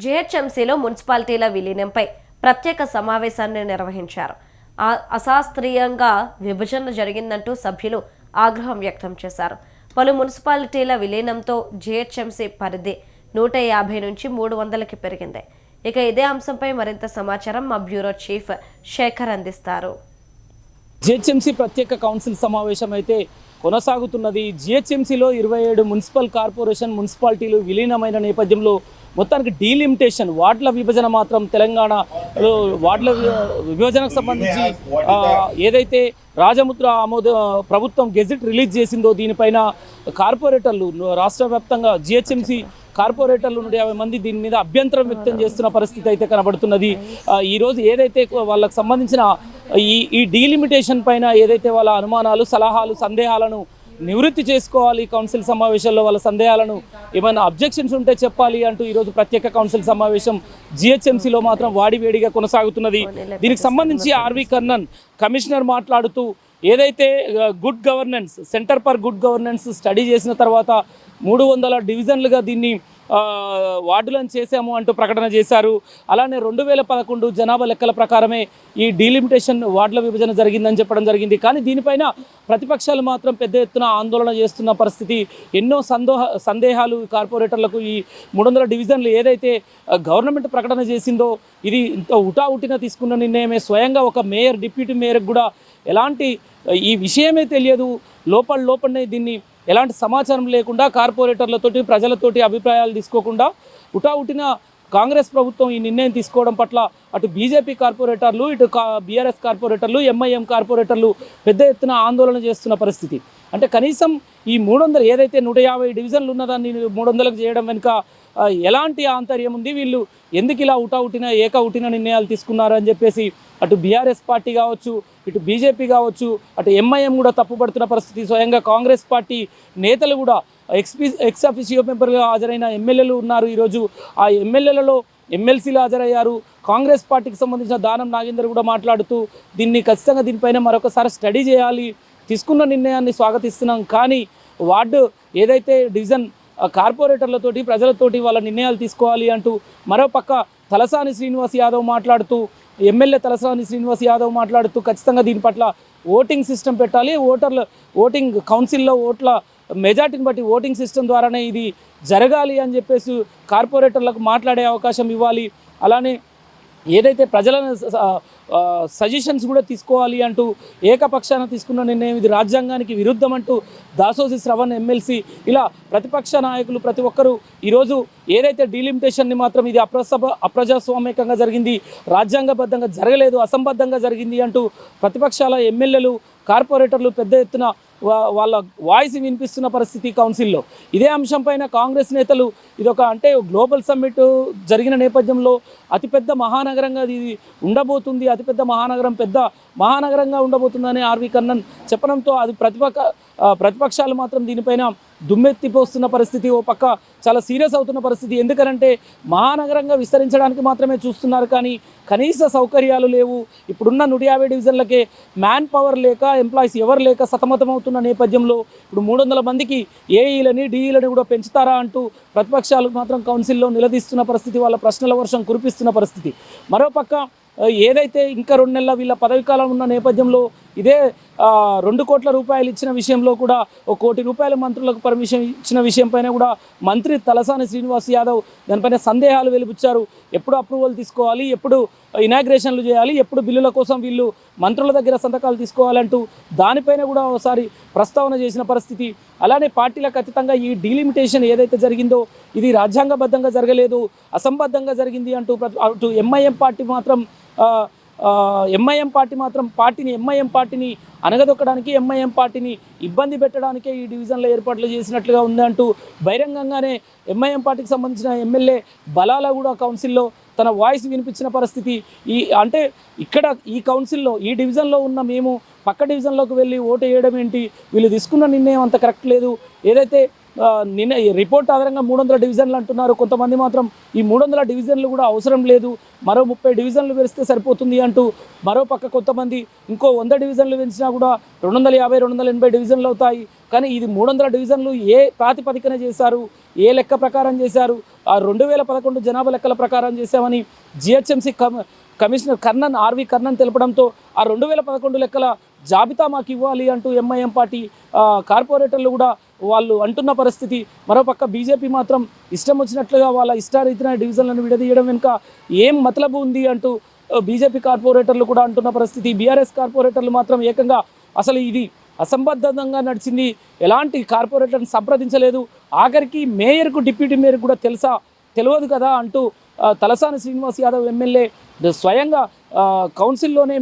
జీహెచ్ఎంసీలో మున్సిపాలిటీల విలీనంపై ప్రత్యేక సమావేశాన్ని నిర్వహించారు. అశాస్త్రీయంగా విభజన జరిగిందంటూ సభ్యులు ఆగ్రహం వ్యక్తం చేశారు. పలు మున్సిపాలిటీల విలీనంతో జీహెచ్ఎంసీ పరిధి 150 నుంచి 300కి పెరిగింది. ఇక ఇదే అంశంపై మరింత సమాచారం మా బ్యూరో చీఫ్ శేఖర్ అందిస్తారు. జీహెచ్ఎంసీ ప్రత్యేక కౌన్సిల్ సమావేశం అయితే కొనసాగుతున్నది. జీహెచ్ఎంసీలో 27 మున్సిపల్ కార్పొరేషన్ మున్సిపాలిటీలు విలీనమైన నేపథ్యంలో మొత్తానికి డీలిమిటేషన్ వార్డుల విభజన మాత్రం తెలంగాణలో వార్డుల విభజనకు సంబంధించి ఏదైతే రాజముద్ర ప్రభుత్వం గెజిట్ రిలీజ్ చేసిందో దీనిపైన కార్పొరేటర్లు రాష్ట్ర వ్యాప్తంగా జీహెచ్ఎంసీ కార్పొరేటర్లు 150 మంది దీని మీద అభ్యంతరం వ్యక్తం చేస్తున్న పరిస్థితి అయితే కనబడుతున్నది. ఈరోజు ఏదైతే వాళ్ళకు సంబంధించిన ఈ డీలిమిటేషన్ పైన ఏదైతే వాళ్ళ అనుమానాలు, సలహాలు, సందేహాలను నివృత్తి చేసుకోవాలి, కౌన్సిల్ సమావేశంలో వాళ్ళ సందేహాలను ఏమైనా అబ్జెక్షన్స్ ఉంటే చెప్పాలి అంటూ ఈరోజు ప్రత్యేక కౌన్సిల్ సమావేశం జీహెచ్ఎంసీలో మాత్రం వాడివేడిగా కొనసాగుతున్నది. దీనికి సంబంధించి ఆర్వి కర్ణన్ కమిషనర్ మాట్లాడుతూ ఏదైతే good governance centre for good governance study చేసిన తర్వాత 300 డివిజన్లుగా దీన్ని వార్డులను చేశాము అంటూ ప్రకటన చేశారు. అలానే 2011 జనాభా లెక్కల ప్రకారమే ఈ డీలిమిటేషన్ వార్డుల విభజన జరిగిందని చెప్పడం జరిగింది. కానీ దీనిపైన ప్రతిపక్షాలు మాత్రం పెద్ద ఎత్తున ఆందోళన చేస్తున్న పరిస్థితి. ఎన్నో సందేహాలు కార్పొరేటర్లకు ఈ 300 డివిజన్లు ఏదైతే గవర్నమెంట్ ప్రకటన చేసిందో ఇది ఇంత ఉటావుటిన తీసుకున్న నిర్ణయమే. స్వయంగా ఒక మేయర్, డిప్యూటీ మేయర్కి కూడా ఎలాంటి ఈ విషయమే తెలియదు. లోపలనే దీన్ని ఎలాంటి సమాచారం లేకుండా కార్పొరేటర్లతోటి ప్రజలతోటి అభిప్రాయాలు తీసుకోకుండా ఉటావుటిన కాంగ్రెస్ ప్రభుత్వం ఈ నిర్ణయం తీసుకోవడం పట్ల అటు బీజేపీ కార్పొరేటర్లు, ఇటు బీఆర్ఎస్ కార్పొరేటర్లు, ఎంఐఎం కార్పొరేటర్లు పెద్ద ఎత్తున ఆందోళన చేస్తున్న పరిస్థితి. అంటే కనీసం ఈ 300 ఏదైతే 150 డివిజన్లు ఉన్నదాన్ని 300లకు చేయడం వెనుక ఎలాంటి ఆంతర్యం ఉంది, వీళ్ళు ఎందుకు ఇలా ఏకవుటిన నిర్ణయాలు తీసుకున్నారని చెప్పేసి అటు బీఆర్ఎస్ పార్టీ కావచ్చు, ఇటు బీజేపీ కావచ్చు, అటు ఎంఐఎం కూడా తప్పుపడుతున్న పరిస్థితి. స్వయంగా కాంగ్రెస్ పార్టీ నేతలు కూడా ఎక్స్ అఫిషియో మెంబర్గా హాజరైన ఎమ్మెల్యేలు ఉన్నారు. ఈరోజు ఆ ఎమ్మెల్యేలలో ఎమ్మెల్సీలు హాజరయ్యారు. కాంగ్రెస్ పార్టీకి సంబంధించిన దానం నాగేందర్ కూడా మాట్లాడుతూ ఖచ్చితంగా దీనిపైన మరొకసారి స్టడీ చేయాలి, తీసుకున్న నిర్ణయాన్ని స్వాగతిస్తున్నాం, కానీ వార్డు ఏదైతే డివిజన్ కార్పొరేటర్లతోటి ప్రజలతోటి వాళ్ళ నిర్ణయాలు తీసుకోవాలి అంటూ మరోపక్క తలసాని శ్రీనివాస్ యాదవ్ మాట్లాడుతూ ఎమ్మెల్యే తలసాని శ్రీనివాస్ యాదవ్ మాట్లాడుతూ ఖచ్చితంగా దీని పట్ల ఓటింగ్ సిస్టమ్ పెట్టాలి, ఓటింగ్ కౌన్సిల్లో ఓట్ల మెజార్టీని బట్టి ఓటింగ్ సిస్టమ్ ద్వారానే ఇది జరగాలి అని చెప్పేసి కార్పొరేటర్లకు మాట్లాడే అవకాశం ఇవ్వాలి. అలానే ఏదైతే ప్రజలను సజెషన్స్ కూడా తీసుకోవాలి అంటూ ఏకపక్షాన తీసుకున్న నిర్ణయం ఇది రాజ్యాంగానికి విరుద్ధం అంటూ దాసోజి శ్రవణ్ ఎమ్మెల్సీ ఇలా ప్రతిపక్ష నాయకులు ప్రతి ఒక్కరూ ఈరోజు ఏదైతే డీలిమిటేషన్ని మాత్రం ఇది అప్రజాస్వామికంగా జరిగింది, రాజ్యాంగబద్ధంగా జరగలేదు, అసంబద్ధంగా జరిగింది అంటూ ప్రతిపక్షాల ఎమ్మెల్యేలు, కార్పొరేటర్లు పెద్ద ఎత్తున వాళ్ళ వాయిస్ వినిపిస్తున్న పరిస్థితి కౌన్సిల్లో. ఇదే అంశంపైన కాంగ్రెస్ నేతలు ఇదొక గ్లోబల్ సమ్మిట్ జరిగిన నేపథ్యంలో అతిపెద్ద మహానగరంగా ఇది ఉండబోతుంది, అతిపెద్ద మహానగరంగా ఉండబోతుందని ఆర్వి కర్ణన్ చెప్పడంతో అది ప్రతిపక్షాలు మాత్రం దీనిపైన దుమ్మెత్తిపోస్తున్న పరిస్థితి. ఓ పక్క చాలా సీరియస్ అవుతున్న పరిస్థితి. ఎందుకంటే మహానగరంగా విస్తరించడానికి మాత్రమే చూస్తున్నారు, కానీ కనీస సౌకర్యాలు లేవు. ఇప్పుడున్న 150 డివిజన్లకే మ్యాన్ పవర్ లేక, ఎంప్లాయీస్ ఎవరు లేక సతమతమవుతున్న నేపథ్యంలో ఇప్పుడు 300 మందికి ఏఈలని, డిఈలని కూడా పెంచుతారా అంటూ ప్రతిపక్షాలు మాత్రం కౌన్సిల్లో నిలదీస్తున్న పరిస్థితి, వాళ్ళ ప్రశ్నల వర్షం కురిపిస్తున్న పరిస్థితి. మరోపక్క ఏదైతే ఇంకా 2 నెలల వీళ్ళ పదవి కాలం ఉన్న నేపథ్యంలో ఇదే 2 కోట్ల రూపాయలు ఇచ్చిన విషయంలో కూడా 1 కోటి రూపాయల మంత్రులకు పర్మిషన్ ఇచ్చిన విషయంపైన కూడా మంత్రి తలసాని శ్రీనివాస్ యాదవ్ దానిపైన సందేహాలు వెలిబుచ్చారు. ఎప్పుడు అప్రూవల్ తీసుకోవాలి, ఎప్పుడు ఇనాగ్రేషన్లు చేయాలి, ఎప్పుడు బిల్లుల కోసం వీళ్ళు మంత్రుల దగ్గర సంతకాలు తీసుకోవాలంటూ దానిపైన కూడా ఒకసారి ప్రస్తావన చేసిన పరిస్థితి. అలానే పార్టీలకు అతీతంగా ఈ డీలిమిటేషన్ ఏదైతే జరిగిందో ఇది రాజ్యాంగబద్ధంగా జరగలేదు, అసంబద్ధంగా జరిగింది అంటూ అటు ఎంఐఎం పార్టీని అనగదొక్కడానికి, ఎంఐఎం పార్టీని ఇబ్బంది పెట్టడానికే ఈ డివిజన్ల ఏర్పాట్లు చేసినట్లుగా ఉందంటూ బహిరంగంగానే ఎంఐఎం పార్టీకి సంబంధించిన ఎమ్మెల్యే బలాల కూడా కౌన్సిల్లో తన వాయిస్ వినిపించిన పరిస్థితి. ఇక్కడ ఈ కౌన్సిల్లో ఈ డివిజన్లో ఉన్న మేము పక్క డివిజన్లోకి వెళ్ళి ఓటు వేయడం ఏంటి, వీళ్ళు తీసుకున్న నిర్ణయం అంత కరెక్ట్ లేదు, ఏదైతే నిన్న ఈ రిపోర్ట్ ఆధారంగా 300 డివిజన్లు అంటున్నారు. కొంతమంది మాత్రం ఈ 300 డివిజన్లు కూడా అవసరం లేదు, మరో 30 డివిజన్లు పెరిస్తే సరిపోతుంది అంటూ, మరో పక్క కొంతమంది ఇంకో 100 డివిజన్లు పెంచినా కూడా 250 280 డివిజన్లు అవుతాయి. కానీ ఇది 300 డివిజన్లు ఏ ప్రాతిపదికన చేశారు, ఏ లెక్క ప్రకారం చేశారు? ఆ 2011 జనాభా లెక్కల ప్రకారం చేశామని జిహెచ్ఎంసీ కమిషనర్ ఆర్వి కర్ణన్ తెలపడంతో ఆ 2011 లెక్కల జాబితా మాకు ఇవ్వాలి అంటూ ఎంఐఎం పార్టీ కార్పొరేటర్లు కూడా వాళ్ళు అంటున్న పరిస్థితి. మరోపక్క బీజేపీ మాత్రం ఇష్టం వచ్చినట్లుగా వాళ్ళ ఇష్టారీతిన డివిజన్లను విడదీయడం వెనుక ఏం మతలబు ఉంది అంటూ బీజేపీ కార్పొరేటర్లు కూడా అంటున్న పరిస్థితి. బీఆర్ఎస్ కార్పొరేటర్లు మాత్రం ఏకంగా అసలు ఇది అసంబద్ధంగా నడిచింది, ఎలాంటి కార్పొరేటర్ని సంప్రదించలేదు, ఆఖరికి మేయర్కు డిప్యూటీ మేయర్ కూడా తెలియదు కదా అంటూ తలసాని శ్రీనివాస్ యాదవ్ ఎమ్మెల్యే స్వయంగా కౌన్సిల్లోనే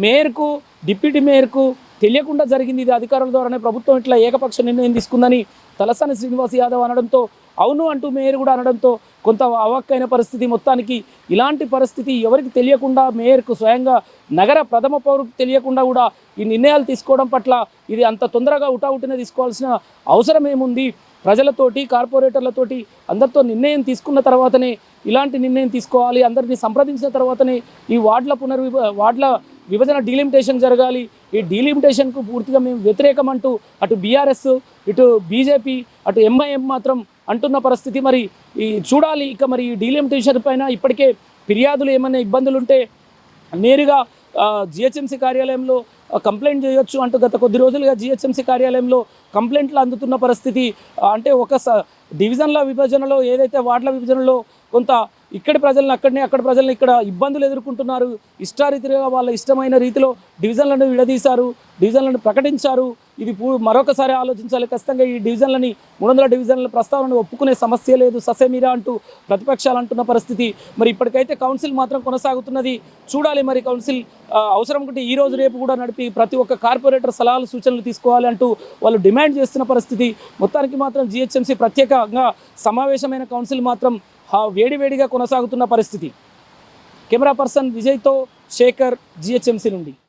మేయర్కు డిప్యూటీ మేయర్కు తెలియకుండా జరిగింది, ఇది అధికారుల ద్వారానే ప్రభుత్వం ఇట్లా ఏకపక్ష నిర్ణయం తీసుకుందని తలసాని శ్రీనివాస్ యాదవ్ అనడంతో, అవును అంటూ మేయర్ కూడా అనడంతో కొంత అవాక్కైన పరిస్థితి. మొత్తానికి ఇలాంటి పరిస్థితి ఎవరికి తెలియకుండా, మేయర్కు స్వయంగా నగర ప్రథమ పౌరుకు తెలియకుండా కూడా ఈ నిర్ణయాలు తీసుకోవడం పట్ల ఇది అంత తొందరగా ఉటావుటిన తీసుకోవాల్సిన అవసరం ఏముంది? ప్రజలతోటి, కార్పొరేటర్లతోటి అందరితో నిర్ణయం తీసుకున్న తర్వాతనే ఇలాంటి నిర్ణయం తీసుకోవాలి, అందరినీ సంప్రదించిన తర్వాతనే ఈ వార్డుల విభజన డీలిమిటేషన్ జరగాలి. ఈ డీలిమిటేషన్కు పూర్తిగా మేము వ్యతిరేకం అంటూ అటు బీఆర్ఎస్, ఇటు బీజేపీ, అటు ఎంఐఎం మాత్రం అంటున్న పరిస్థితి. మరి ఈ చూడాలి ఇక మరి ఈ డీలిమిటేషన్ పైన ఇప్పటికే ఫిర్యాదులు ఏమైనా ఇబ్బందులు ఉంటే నేరుగా జిహెచ్ఎంసీ కార్యాలయంలో కంప్లైంట్ చేయొచ్చు అంటూ గత కొద్ది రోజులుగా జిహెచ్ఎంసీ కార్యాలయంలో కంప్లైంట్లు అందుతున్న పరిస్థితి. అంటే ఒక డివిజన్ల విభజనలో ఏదైతే వార్డుల విభజనలో కొంత ఇక్కడి ప్రజలను అక్కడ ప్రజలను ఇక్కడ ఇబ్బందులు ఎదుర్కొంటున్నారు. ఇష్టారీతిగా వాళ్ళ ఇష్టమైన రీతిలో డివిజన్లను విడదీశారు, డివిజన్లను ప్రకటించారు. ఇది మరొకసారి ఆలోచించాలి. ఖచ్చితంగా ఈ డివిజన్లని 300 డివిజన్ల ప్రస్తావనను ఒప్పుకునే సమస్య లేదు, ససేమిరా అంటూ ప్రతిపక్షాలు అంటున్న పరిస్థితి. మరి ఇప్పటికైతే కౌన్సిల్ మాత్రం కొనసాగుతున్నది. చూడాలి మరి కౌన్సిల్ అవసరం ఉంటే ఈ రోజు రేపు కూడా నడిపి ప్రతి ఒక్క కార్పొరేటర్ సలహాలు సూచనలు తీసుకోవాలి అంటూ వాళ్ళు డిమాండ్ చేస్తున్న పరిస్థితి. మొత్తానికి మాత్రం జిహెచ్ఎంసీ ప్రత్యేకంగా సమావేశమైన కౌన్సిల్ మాత్రం వేడివేడిగా కొనసాగుతున్న పరిస్థితి. కెమెరా పర్సన్ విజయ్తో శేఖర్, జిహెచ్ఎంసీ నుండి.